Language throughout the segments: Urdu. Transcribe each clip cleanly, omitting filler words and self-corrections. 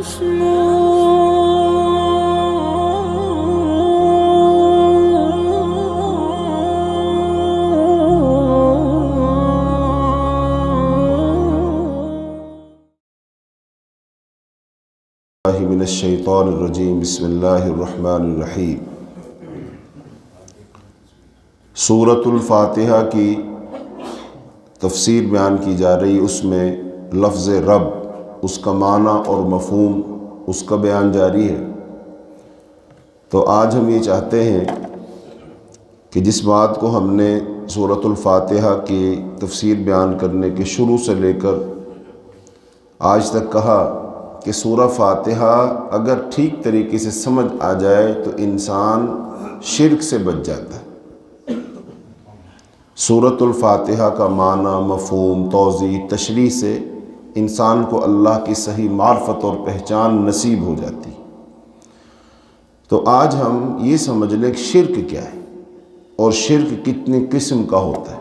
من الشیطان الرجیم بسم اللہ الرحمن الرحیم۔ سورۃ الفاتحہ کی تفسیر بیان کی جا رہی، اس میں لفظ رب، اس کا معنی اور مفہوم، اس کا بیان جاری ہے۔ تو آج ہم یہ چاہتے ہیں کہ جس بات کو ہم نے سورۃ الفاتحہ کی تفسیر بیان کرنے کے شروع سے لے کر آج تک کہا کہ سورہ فاتحہ اگر ٹھیک طریقے سے سمجھ آ جائے تو انسان شرک سے بچ جاتا ہے۔ سورۃ الفاتحہ کا معنی، مفہوم، توضیح، تشریح سے انسان کو اللہ کی صحیح معرفت اور پہچان نصیب ہو جاتی۔ تو آج ہم یہ سمجھ لیں کہ شرک کیا ہے اور شرک کتنی قسم کا ہوتا ہے،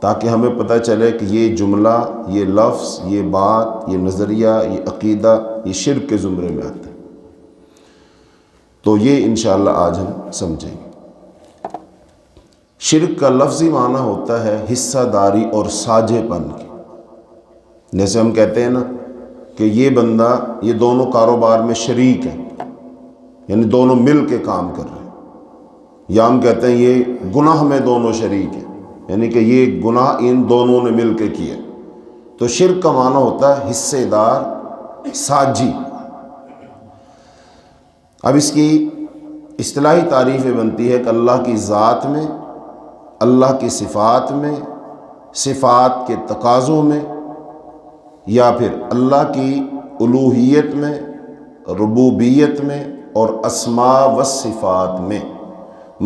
تاکہ ہمیں پتہ چلے کہ یہ جملہ، یہ لفظ، یہ بات، یہ نظریہ، یہ عقیدہ، یہ شرک کے زمرے میں آتا ہے۔ تو یہ انشاءاللہ آج ہم سمجھیں گے۔ شرک کا لفظی معنی ہوتا ہے حصہ داری اور ساجھے پن کی۔ جیسے ہم کہتے ہیں نا کہ یہ بندہ، یہ دونوں کاروبار میں شریک ہیں، یعنی دونوں مل کے کام کر رہے ہیں، یا ہم کہتے ہیں یہ گناہ میں دونوں شریک ہیں، یعنی کہ یہ گناہ ان دونوں نے مل کے کیا۔ تو شرک کا معنی ہوتا ہے حصے دار، ساجھی۔ اب اس کی اصطلاحی تعریف بنتی ہے کہ اللہ کی ذات میں، اللہ کی صفات میں، صفات کے تقاضوں میں، یا پھر اللہ کی الوہیت میں، ربوبیت میں اور اسماء و صفات میں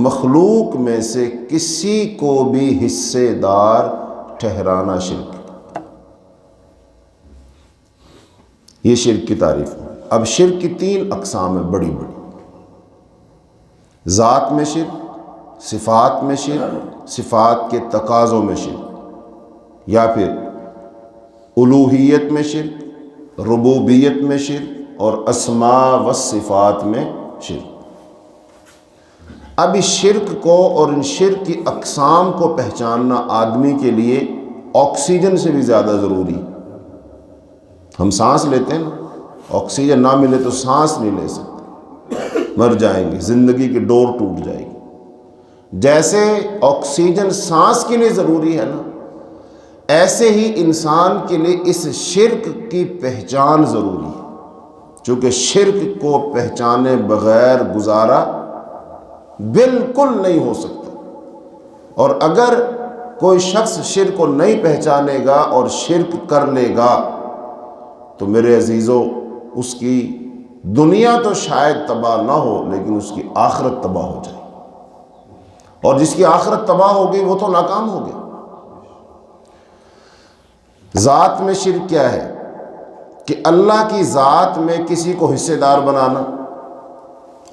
مخلوق میں سے کسی کو بھی حصے دار ٹھہرانا شرک۔ یہ شرک کی تعریف ہے۔ اب شرک کی 3 اقسام ہیں بڑی بڑی۔ ذات میں شرک، صفات میں شرک، صفات کے تقاضوں میں شرک، یا پھر الوہیت میں شرک، ربوبیت میں شرک اور اسماء و صفات میں شرک۔ اب اس شرک کو اور ان شرک کی اقسام کو پہچاننا آدمی کے لیے آکسیجن سے بھی زیادہ ضروری۔ ہم سانس لیتے ہیں نا، آکسیجن نہ ملے تو سانس نہیں لے سکتے، مر جائیں گے، زندگی کی ڈور ٹوٹ جائے گی۔ جیسے آکسیجن سانس کے لیے ضروری ہے نا، ایسے ہی انسان کے لیے اس شرک کی پہچان ضروری ہے، چونکہ شرک کو پہچانے بغیر گزارا بالکل نہیں ہو سکتا۔ اور اگر کوئی شخص شرک کو نہیں پہچانے گا اور شرک کر لے گا تو میرے عزیزو، اس کی دنیا تو شاید تباہ نہ ہو لیکن اس کی آخرت تباہ ہو جائے، اور جس کی آخرت تباہ ہو گئی وہ تو ناکام ہو گیا۔ ذات میں شرک کیا ہے؟ کہ اللہ کی ذات میں کسی کو حصے دار بنانا۔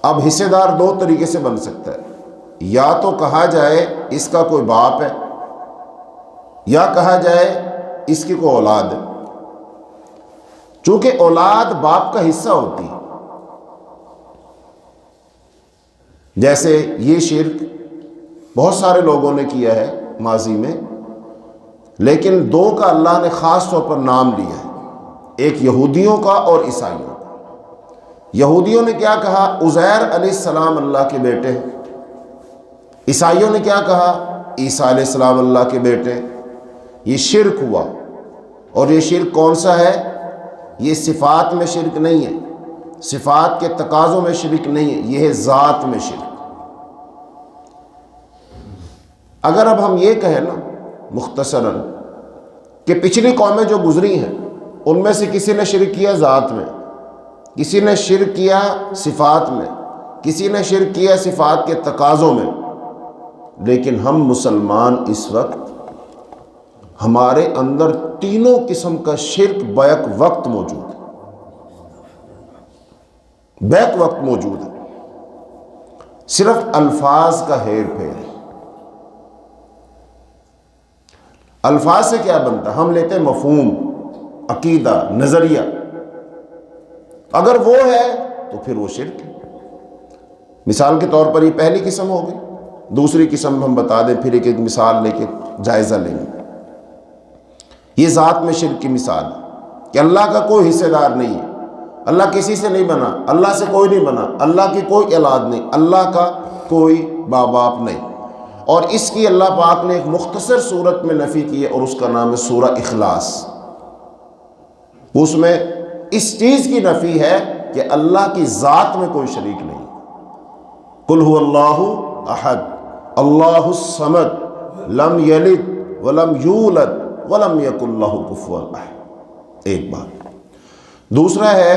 اب حصے دار 2 طریقے سے بن سکتا ہے، یا تو کہا جائے اس کا کوئی باپ ہے، یا کہا جائے اس کی کوئی اولاد ہے، چونکہ اولاد باپ کا حصہ ہوتی ہے۔ جیسے یہ شرک بہت سارے لوگوں نے کیا ہے ماضی میں، لیکن 2 کا اللہ نے خاص طور پر نام لیا ہے، ایک یہودیوں کا اور عیسائیوں کا۔ یہودیوں نے کیا کہا؟ عزیر علیہ السلام اللہ کے بیٹے ہیں۔ عیسائیوں نے کیا کہا؟ عیسیٰ علیہ السلام اللہ کے بیٹے ہیں۔ یہ شرک ہوا، اور یہ شرک کون سا ہے؟ یہ صفات میں شرک نہیں ہے، صفات کے تقاضوں میں شرک نہیں ہے، یہ ہے ذات میں شرک۔ اگر اب ہم یہ کہیں نا مختصراً کہ پچھلی قومیں جو گزری ہیں ان میں سے کسی نے شرک کیا ذات میں، کسی نے شرک کیا صفات میں، کسی نے شرک کیا صفات کے تقاضوں میں، لیکن ہم مسلمان اس وقت ہمارے اندر تینوں قسم کا شرک بیک وقت موجود ہے، بیک وقت موجود ہے، صرف الفاظ کا ہیر پھیر ہے۔ الفاظ سے کیا بنتا ہے؟ ہم لیتے ہیں مفہوم، عقیدہ، نظریہ۔ اگر وہ ہے تو پھر وہ شرک ہے۔ مثال کے طور پر یہ پہلی قسم ہو گئی۔ دوسری قسم ہم بتا دیں، پھر ایک ایک مثال لے کے جائزہ لیں گے۔ یہ ذات میں شرک کی مثال ہے کہ اللہ کا کوئی حصے دار نہیں ہے، اللہ کسی سے نہیں بنا، اللہ سے کوئی نہیں بنا، اللہ کی کوئی اولاد نہیں، اللہ کا کوئی ماں باپ نہیں، اور اس کی اللہ پاک نے ایک مختصر صورت میں نفی کی ہے، اور اس کا نام ہے سورہ اخلاص۔ اس میں اس چیز کی نفی ہے کہ اللہ کی ذات میں کوئی شریک نہیں۔ قل هو اللہ احد اللہ الصمد لم یلد ولم یولد ولم یکن لہ کفوا احد۔ ایک بات۔ دوسرا ہے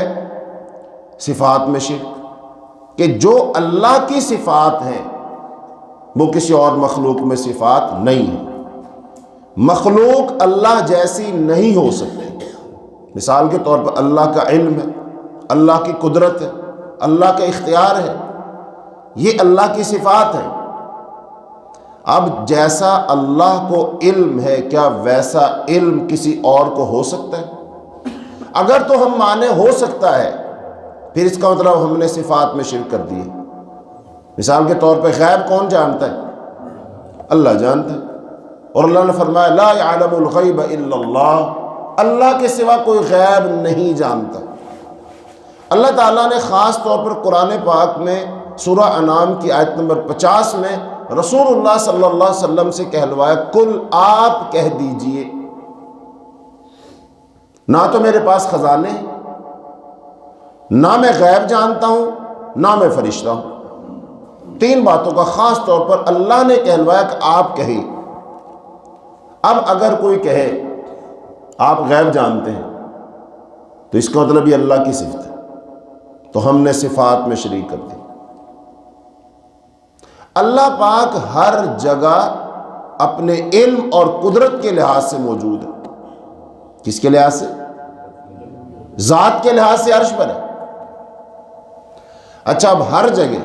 صفات میں شرک، کہ جو اللہ کی صفات ہیں وہ کسی اور مخلوق میں صفات نہیں ہے۔ مخلوق اللہ جیسی نہیں ہو سکتی۔ مثال کے طور پر اللہ کا علم ہے، اللہ کی قدرت ہے، اللہ کا اختیار ہے، یہ اللہ کی صفات ہے۔ اب جیسا اللہ کو علم ہے، کیا ویسا علم کسی اور کو ہو سکتا ہے؟ اگر تو ہم مانے ہو سکتا ہے، پھر اس کا مطلب ہم نے صفات میں شرک کر دی ہے۔ مثال کے طور پہ غیب کون جانتا ہے؟ اللہ جانتا ہے، اور اللہ نے فرمایا لا يعلم الغیب الا اللہ، اللہ کے سوا کوئی غیب نہیں جانتا۔ اللہ تعالیٰ نے خاص طور پر قرآن پاک میں سورہ انعام کی آیت نمبر 50 میں رسول اللہ صلی اللہ علیہ وسلم سے کہلوایا، کل آپ کہہ دیجئے نہ تو میرے پاس خزانے ہیں، نہ میں غیب جانتا ہوں، نہ میں فرشتہ ہوں۔ تین باتوں کا خاص طور پر اللہ نے کہلوایا کہ آپ کہیں۔ اب اگر کوئی کہے آپ غیب جانتے ہیں تو اس کا مطلب یہ اللہ کی صفت ہے، تو ہم نے صفات میں شریک کر دی۔ اللہ پاک ہر جگہ اپنے علم اور قدرت کے لحاظ سے موجود ہے۔ کس کے لحاظ سے؟ ذات کے لحاظ سے عرش پر ہے۔ اچھا، اب ہر جگہ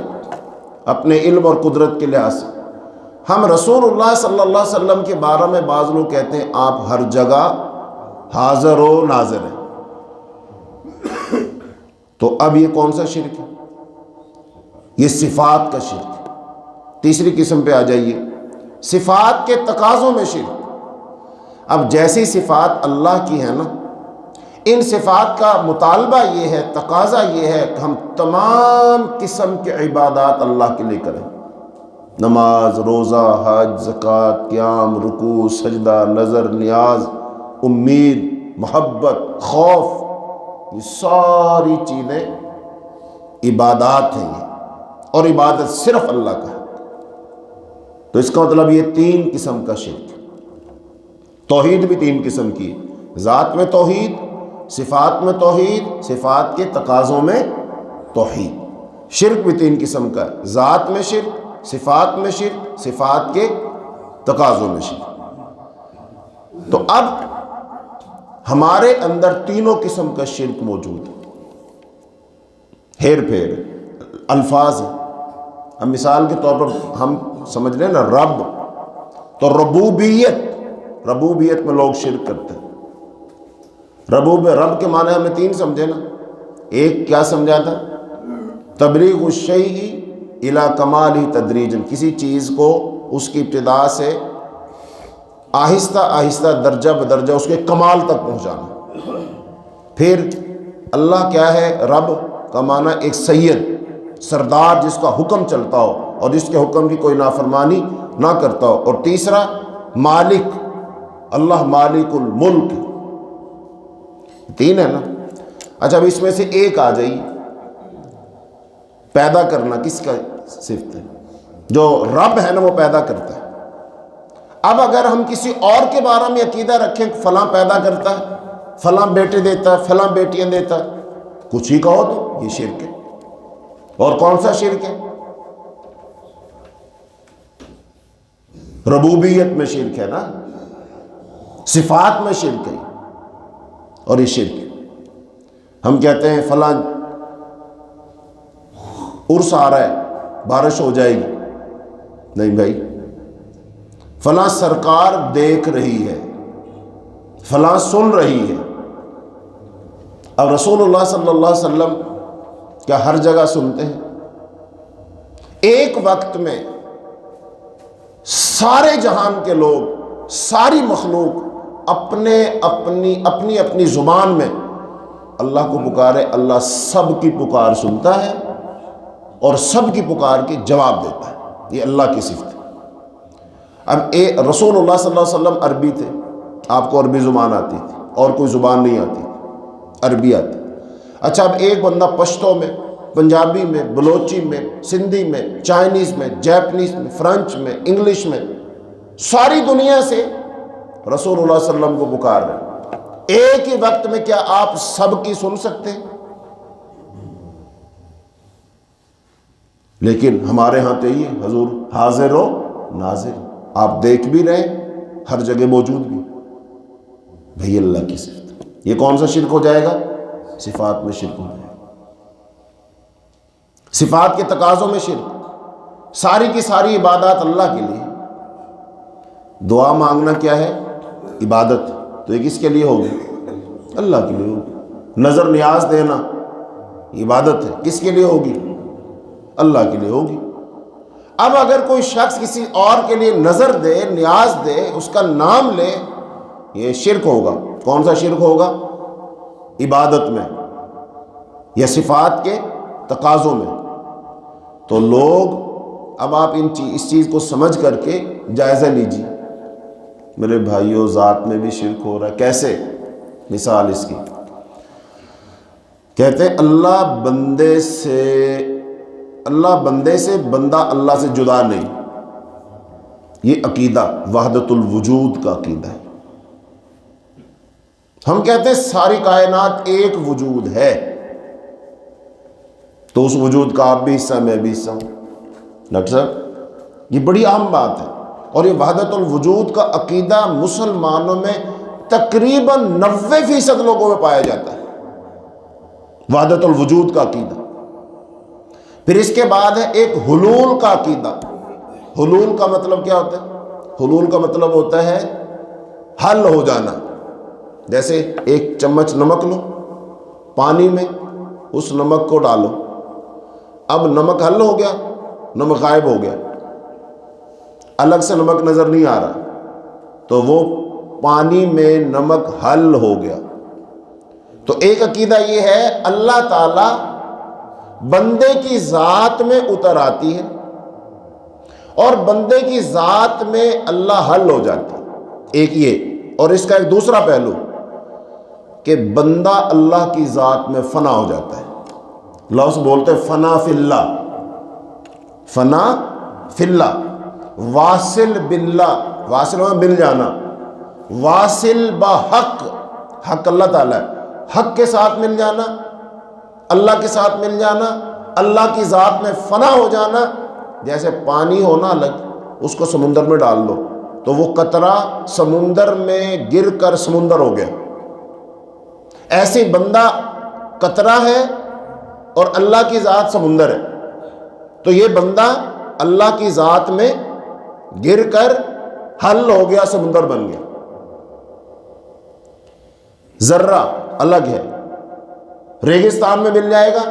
اپنے علم اور قدرت کے لحاظ سے ہم رسول اللہ صلی اللہ علیہ وسلم کے بارے میں بعض لوگ کہتے ہیں آپ ہر جگہ حاضر و ناظر ہیں، تو اب یہ کون سا شرک ہے؟ یہ صفات کا شرک ہے۔ تیسری قسم پہ آ جائیے، صفات کے تقاضوں میں شرک۔ اب جیسی صفات اللہ کی ہے نا، ان صفات کا مطالبہ یہ ہے، تقاضا یہ ہے کہ ہم تمام قسم کے عبادات اللہ کے لیے کریں۔ نماز، روزہ، حج، زکوٰۃ، قیام، رکوع، سجدہ، نظر، نیاز، امید، محبت، خوف، یہ ساری چیزیں عبادات ہیں یہ، اور عبادت صرف اللہ کا ہے۔ تو اس کا مطلب یہ تین قسم کا شرک۔ توحید بھی تین قسم کی، ذات میں توحید، صفات میں توحید، صفات کے تقاضوں میں توحید۔ شرک بھی تین قسم کا ہے، ذات میں شرک، صفات میں شرک، صفات کے تقاضوں میں شرک۔ تو اب ہمارے اندر تینوں قسم کا شرک موجود ہے۔ ہیر پھیر الفاظ ہیں۔ اب مثال کے طور پر ہم سمجھ رہے ہیں نا رب، تو ربوبیت میں لوگ شرک کرتے ہیں۔ رب کے معنی ہم نے تین سمجھے نا۔ ایک کیا سمجھا تھا؟ تبلیغ الشیء الی کمالہ تدریجا، کسی چیز کو اس کی ابتدا سے آہستہ آہستہ درجہ بدرجہ اس کے کمال تک پہنچانا۔ پھر اللہ کیا ہے؟ رب کا معنی ایک سید، سردار، جس کا حکم چلتا ہو اور جس کے حکم کی کوئی نافرمانی نہ کرتا ہو۔ اور تیسرا مالک، اللہ مالک الملک۔ تین ہے نا۔ اچھا، اب اس میں سے ایک آ جائیے، پیدا کرنا کس کا صفت ہے؟ جو رب ہے نا وہ پیدا کرتا ہے۔ اب اگر ہم کسی اور کے بارے میں عقیدہ رکھیں فلاں پیدا کرتا ہے، فلاں بیٹے دیتا ہے، فلاں بیٹیاں دیتا ہے، کچھ ہی کہو تو یہ شرک ہے۔ اور کون سا شرک ہے؟ ربوبیت میں شرک ہے نا، صفات میں شرک ہے، اور یہ شرک ہے۔ ہم کہتے ہیں فلاں عرس آ رہا ہے، بارش ہو جائے گی، نہیں بھائی، فلاں سرکار دیکھ رہی ہے، فلاں سن رہی ہے، اب رسول اللہ صلی اللہ علیہ وسلم کیا ہر جگہ سنتے ہیں؟ ایک وقت میں سارے جہان کے لوگ، ساری مخلوق اپنی زبان میں اللہ کو پکارے، اللہ سب کی پکار سنتا ہے اور سب کی پکار کے جواب دیتا ہے۔ یہ اللہ کی صفت ہے۔ اب رسول اللہ صلی اللہ علیہ وسلم عربی تھے، آپ کو عربی زبان آتی تھی اور کوئی زبان نہیں آتی تھی، عربی آتی۔ اچھا، اب ایک بندہ پشتو میں، پنجابی میں، بلوچی میں، سندھی میں، چائنیز میں، جیپنیز میں، فرینچ میں، انگلش میں، ساری دنیا سے رسول اللہ صلی اللہ علیہ وسلم کو پکار رہے ہیں۔ ایک ہی وقت میں کیا آپ سب کی سن سکتے ہیں؟ لیکن ہمارے ہاں تو یہ حضور حاضر و ناظر، آپ دیکھ بھی رہے ہیں، ہر جگہ موجود بھی۔ بھئی اللہ کی صفت، یہ کون سا شرک ہو جائے گا؟ صفات میں شرک ہو جائے گا، صفات کے تقاضوں میں شرک۔ ساری کی ساری عبادات اللہ کے لیے۔ دعا مانگنا کیا ہے؟ عبادت، تو یہ کس کے لیے ہوگی؟ اللہ کے لیے ہوگی۔ نظر نیاز دینا عبادت ہے، کس کے لیے ہوگی؟ اللہ کے لیے ہوگی۔ اب اگر کوئی شخص کسی اور کے لیے نظر دے، نیاز دے، اس کا نام لے، یہ شرک ہوگا۔ کون سا شرک ہوگا؟ عبادت میں یا صفات کے تقاضوں میں۔ تو لوگ، اب آپ اس چیز کو سمجھ کر کے جائزہ لیجیے۔ میرے بھائیوں، ذات میں بھی شرک ہو رہا ہے۔ کیسے؟ مثال اس کی، کہتے ہیں اللہ بندے سے بندہ اللہ سے جدا نہیں۔ یہ عقیدہ وحدت الوجود کا عقیدہ ہے۔ ہم کہتے ہیں ساری کائنات ایک وجود ہے، تو اس وجود کا آپ بھی حصہ، میں بھی حصہ ہوں۔ ڈاکٹر صاحب، یہ بڑی اہم بات ہے، اور یہ وحدت الوجود کا عقیدہ مسلمانوں میں تقریباً 90% لوگوں میں پایا جاتا ہے، وحدت الوجود کا عقیدہ۔ پھر اس کے بعد ہے ایک حلول کا عقیدہ۔ حلول کا مطلب کیا ہوتا ہے؟ حلول کا مطلب ہوتا ہے حل ہو جانا۔ جیسے ایک چمچ نمک لو، پانی میں اس نمک کو ڈالو، اب نمک حل ہو گیا، نمک غائب ہو گیا، الگ سے نمک نظر نہیں آ رہا، تو وہ پانی میں نمک حل ہو گیا۔ تو ایک عقیدہ یہ ہے اللہ تعالی بندے کی ذات میں اتر آتی ہے اور بندے کی ذات میں اللہ حل ہو جاتی ہے، ایک یہ۔ اور اس کا ایک دوسرا پہلو کہ بندہ اللہ کی ذات میں فنا ہو جاتا ہے۔ لفظ بولتے ہیں فنا فی اللہ، فنا فی اللہ، واصل باللہ، واصل میں مل جانا، واصل بحق، حق اللہ تعالیٰ ہے، حق کے ساتھ مل جانا، اللہ کے ساتھ مل جانا، اللہ کی ذات میں فنا ہو جانا۔ جیسے پانی ہونا الگ، اس کو سمندر میں ڈال دو تو وہ قطرہ سمندر میں گر کر سمندر ہو گیا، ایسے بندہ قطرہ ہے اور اللہ کی ذات سمندر ہے، تو یہ بندہ اللہ کی ذات میں گر کر حل ہو گیا، سمندر بن گیا۔ ذرہ الگ ہے، ریگستان میں مل جائے گا،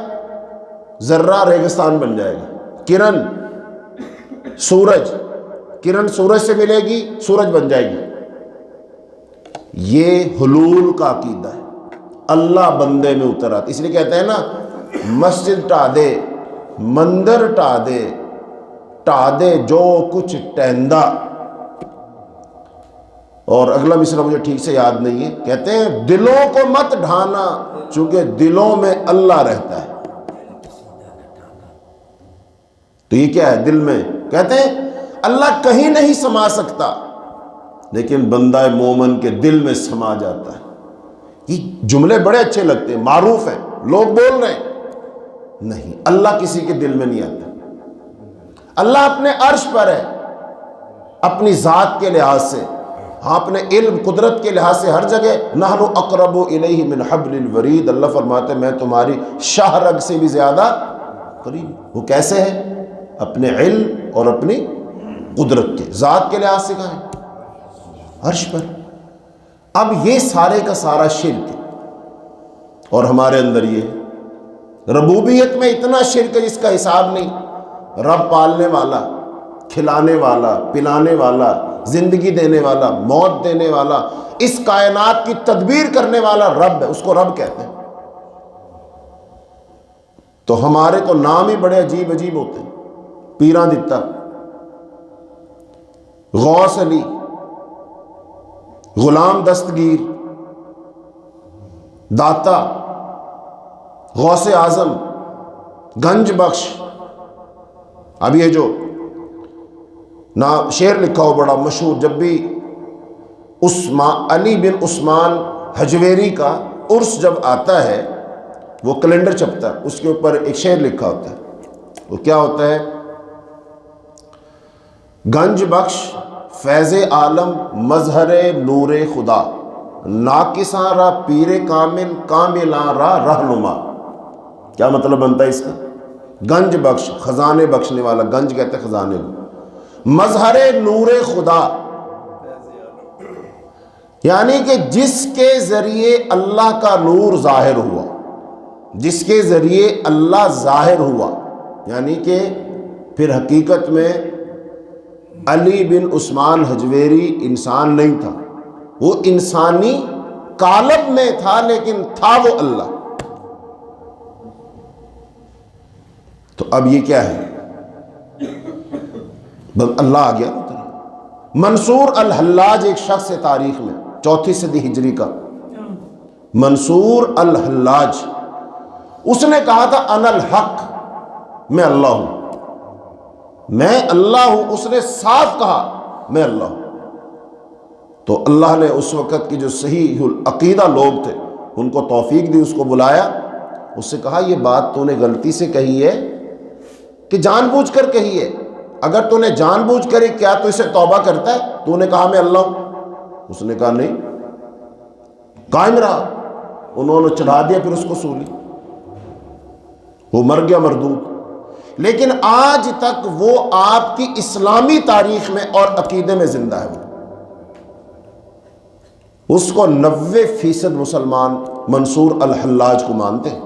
ذرہ ریگستان بن جائے گا۔ کرن، سورج، کرن سورج سے ملے گی، سورج بن جائے گی۔ یہ حلول کا عقیدہ ہے، اللہ بندے میں اتر آتا۔ اس لیے کہتے ہیں نا، مسجد ٹا دے، مندر ٹا دے جو کچھ ٹہندا۔ اور اگلا مصرع مجھے ٹھیک سے یاد نہیں ہے، کہتے ہیں دلوں کو مت ڈھانا چونکہ دلوں میں اللہ رہتا ہے۔ تو یہ کیا ہے؟ دل میں، کہتے ہیں اللہ کہیں نہیں سما سکتا لیکن بندہ مومن کے دل میں سما جاتا ہے۔ یہ جملے بڑے اچھے لگتے ہیں، معروف ہیں، لوگ بول رہے ہیں، نہیں، اللہ کسی کے دل میں نہیں آتا۔ اللہ اپنے عرش پر ہے، اپنی ذات کے لحاظ سے، ہاں اپنے علم قدرت کے لحاظ سے ہر جگہ۔ نحن اقرب الیہ من حبل الورید، اللہ فرماتے ہیں میں تمہاری شاہ رگ سے بھی زیادہ قریب۔ وہ کیسے ہے؟ اپنے علم اور اپنی قدرت کے، ذات کے لحاظ سے کہاں ہے؟ عرش پر۔ اب یہ سارے کا سارا شرک ہے، اور ہمارے اندر یہ ربوبیت میں اتنا شرک ہے جس کا حساب نہیں. رب پالنے والا، کھلانے والا، پلانے والا، زندگی دینے والا، موت دینے والا، اس کائنات کی تدبیر کرنے والا رب ہے، اس کو رب کہتے ہیں. تو ہمارے تو نام ہی بڑے عجیب عجیب ہوتے ہیں. پیراں دتا، غوث علی، غلام دستگیر، داتا، غوث اعظم، گنج بخش. اب یہ جو شعر لکھا ہو بڑا مشہور، جب بھی علی بن عثمان حجویری کا عرس جب آتا ہے، وہ کیلنڈر چھپتا ہے، اس کے اوپر ایک شعر لکھا ہوتا ہے. وہ کیا ہوتا ہے؟ گنج بخش فیض عالم مظہر نور خدا، ناقصاں را پیر کامل کاملاں را رہنما. کیا مطلب بنتا ہے اس کا؟ گنج بخش خزانے بخشنے والا، گنج کہتے ہیں خزانے کو، مظہر نور خدا یعنی کہ جس کے ذریعے اللہ کا نور ظاہر ہوا، جس کے ذریعے اللہ ظاہر ہوا. یعنی کہ پھر حقیقت میں علی بن عثمان حجویری انسان نہیں تھا، وہ انسانی قالب میں تھا، لیکن تھا وہ اللہ. تو اب یہ کیا ہے؟ اللہ آ گیا. منصور الحلاج ایک شخص ہے تاریخ میں، 4 صدی ہجری کا، منصور الحلاج. اس نے کہا تھا انا الحق، میں اللہ ہوں، میں اللہ ہوں. اس نے صاف کہا میں اللہ ہوں. تو اللہ نے اس وقت کی جو صحیح العقیدہ لوگ تھے ان کو توفیق دی، اس کو بلایا، اس سے کہا یہ بات تو نے غلطی سے کہی ہے کہ جان بوجھ کر کہی ہے؟ اگر تو نے جان بوجھ کر کیا تو اسے توبہ کرتا ہے؟ تو نے کہا میں اللہ ہوں. اس نے کہا نہیں، قائم رہا. انہوں نے چڑھا دیا، پھر اس کو سولی، وہ مر گیا مردود. لیکن آج تک وہ آپ کی اسلامی تاریخ میں اور عقیدے میں زندہ ہے. اس کو 90% مسلمان منصور الحلاج کو مانتے ہیں.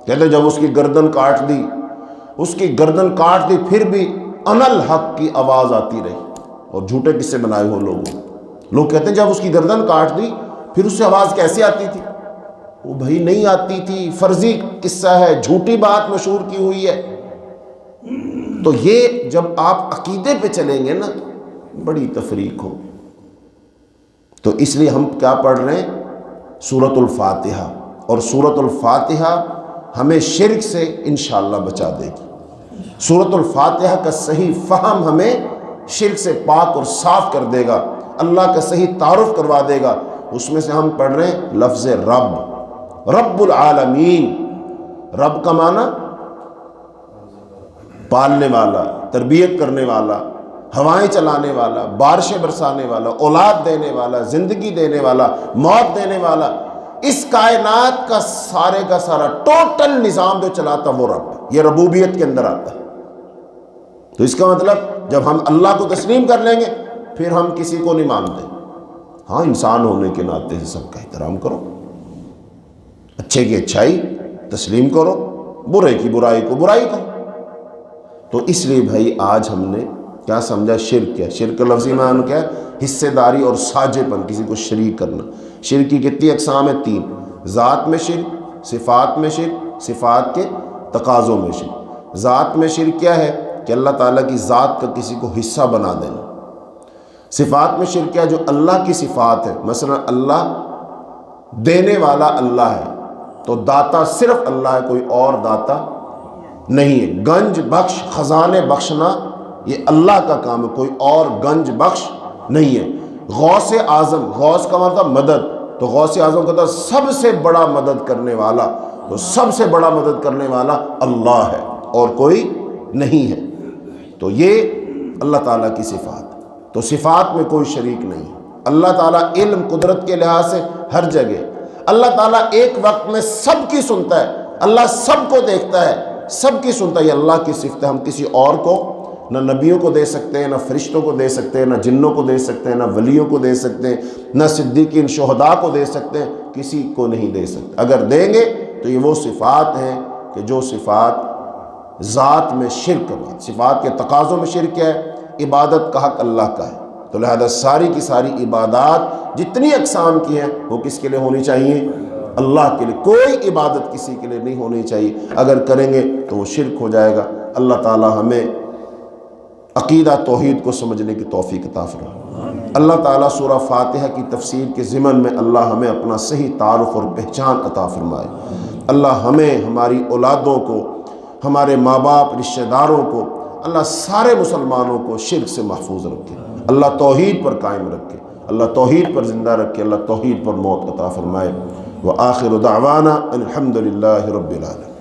کہتے جب اس کی گردن کاٹ دی، اس کی گردن کاٹ دی، پھر بھی انا الحق کی آواز آتی رہی. اور جھوٹے قصے بنائے ہوئے لوگ کہتے ہیں جب اس کی گردن کاٹ دی پھر اس سے آواز کیسے آتی تھی؟ وہ بھائی نہیں آتی تھی، فرضی قصہ ہے، جھوٹی بات مشہور کی ہوئی ہے. تو یہ جب آپ عقیدے پہ چلیں گے نا بڑی تفریق ہو. تو اس لیے ہم کیا پڑھ رہے ہیں؟ سورۃ الفاتحہ. اور سورۃ الفاتحہ ہمیں شرک سے انشاءاللہ بچا دے گی. سورۃ الفاتحہ کا صحیح فہم ہمیں شرک سے پاک اور صاف کر دے گا، اللہ کا صحیح تعارف کروا دے گا. اس میں سے ہم پڑھ رہے ہیں لفظ رب، رب العالمین. رب کا معنی پالنے والا، تربیت کرنے والا، ہوائیں چلانے والا، بارشیں برسانے والا، اولاد دینے والا، زندگی دینے والا، موت دینے والا. اس کائنات کا سارا ٹوٹل نظام جو چلاتا وہ رب، یہ ربوبیت کے اندر آتا ہے. تو اس کا مطلب جب ہم اللہ کو تسلیم کر لیں گے پھر ہم کسی کو نہیں مانتے. ہاں انسان ہونے کے ناطے سے سب کا احترام کرو، اچھے کی اچھائی تسلیم کرو، برے کی برائی کو برائی کرو. تو اس لیے بھائی آج ہم نے کیا سمجھا؟ شرک کیا؟ شرک لفظی معنی کیا ہے؟ حصے داری اور ساجھے پن، کسی کو شریک کرنا. شرک کی کتنی اقسام ہیں؟ 3. ذات میں شرک، صفات میں شرک، صفات کے تقاضوں میں شرک. ذات میں شرک کیا ہے؟ کہ اللہ تعالیٰ کی ذات کا کسی کو حصہ بنا دینا. صفات میں شرک کیا ہے؟ جو اللہ کی صفات ہے، مثلا اللہ دینے والا اللہ ہے تو داتا صرف اللہ ہے، کوئی اور داتا نہیں ہے. گنج بخش خزانے بخشنا یہ اللہ کا کام ہے، کوئی اور گنج بخش نہیں ہے. غوث اعظم، غوث کا مطلب مدد، تو غوث اعظم کا مطلب سب سے بڑا مدد کرنے والا، تو سب سے بڑا مدد کرنے والا اللہ ہے اور کوئی نہیں ہے. تو یہ اللہ تعالیٰ کی صفات. تو صفات میں کوئی شریک نہیں. اللہ تعالیٰ علم قدرت کے لحاظ سے ہر جگہ، اللہ تعالیٰ ایک وقت میں سب کی سنتا ہے، اللہ سب کو دیکھتا ہے، سب کی سنتا ہے. یہ اللہ کی صفت ہے، ہم کسی اور کو نہ نبیوں کو دے سکتے ہیں، نہ فرشتوں کو دے سکتے ہیں، نہ جنوں کو دے سکتے ہیں، نہ ولیوں کو دے سکتے ہیں، نہ صدیقین شہداء کو دے سکتے ہیں، کسی کو نہیں دے سکتے۔ اگر دیں گے تو یہ وہ صفات ہیں کہ جو صفات ذات میں شرک ہے، صفات کے تقاضوں میں شرک ہے، عبادت کا حق اللہ کا ہے، تو لہذا ساری کی ساری عبادات جتنی اقسام کی ہیں وہ کس کے لیے ہونی چاہیے؟ اللہ کے لیے۔ کوئی عبادت کسی کے لیے نہیں ہونی چاہیے، اگر کریں گے تو وہ شرک ہو جائے گا۔ اللہ تعالی ہمیں عقیدہ توحید کو سمجھنے کی توفیق عطا فرمائے۔ اللہ تعالیٰ سورہ فاتحہ کی تفسیر کے ضمن میں اللہ ہمیں اپنا صحیح تعارف اور پہچان عطا فرمائے۔ اللہ ہمیں، ہماری اولادوں کو، ہمارے ماں باپ، رشتہ داروں کو، اللہ سارے مسلمانوں کو شرک سے محفوظ رکھے، اللہ توحید پر قائم رکھے، اللہ توحید پر زندہ رکھے، اللہ توحید پر موت عطا فرمائے۔ وآخر دعوانا الحمد للہ رب العالمین۔